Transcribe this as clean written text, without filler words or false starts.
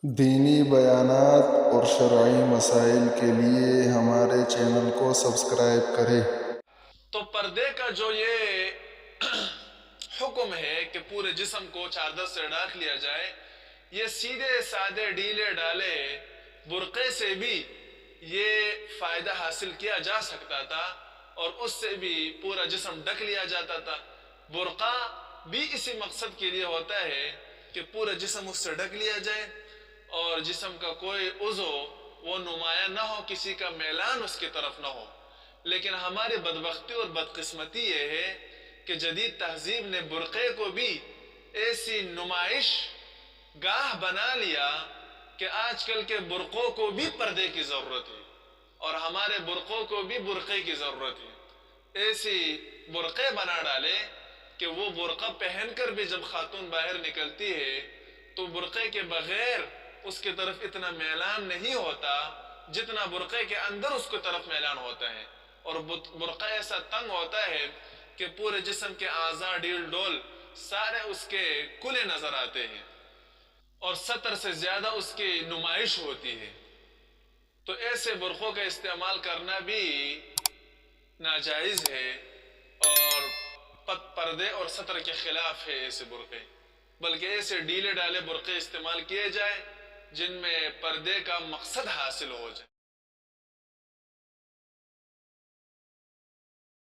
دینی بیانات اور شرعی مسائل کے لیے ہمارے چینل کو سبسکرائب کریں۔ تو پردے کا جو یہ حکم ہے کہ پورے جسم کو چادر سے ڈھانپ لیا جائے، یہ سیدھے سادے ڈھیلے ڈالے برقعے سے بھی یہ فائدہ حاصل کیا جا سکتا تھا اور اس سے بھی پورا جسم ڈھک لیا جاتا تھا۔ برقع بھی اسی مقصد کے لیے ہوتا ہے کہ پورا جسم اس سے ڈھک لیا جائے اور جسم کا کوئی عضو وہ نمایاں نہ ہو، کسی کا میلان اس کی طرف نہ ہو۔ لیکن ہماری بدبختی اور بدقسمتی یہ ہے کہ جدید تہذیب نے برقعے کو بھی ایسی نمائش گاہ بنا لیا کہ آج کل کے برقعوں کو بھی پردے کی ضرورت ہے اور ہمارے برقعوں کو بھی برقعے کی ضرورت ہے۔ ایسی برقعے بنا ڈالے کہ وہ برقع پہن کر بھی جب خاتون باہر نکلتی ہے تو برقعے کے بغیر اس کی طرف اتنا میلان نہیں ہوتا جتنا برقعے کے اندر اس کی طرف میلان ہوتا ہے، اور برقع ایسا تنگ ہوتا ہے کہ پورے جسم کے اعضاء ڈیل ڈول سارے اس کے کھلے نظر آتے ہیں اور سطر سے زیادہ اس کی نمائش ہوتی ہے۔ تو ایسے برقعوں کا استعمال کرنا بھی ناجائز ہے اور پردے اور سطر کے خلاف ہے ایسے برقعے، بلکہ ایسے ڈھیلے ڈالے برقعے استعمال کیے جائیں جن میں پردے کا مقصد حاصل ہو جائے۔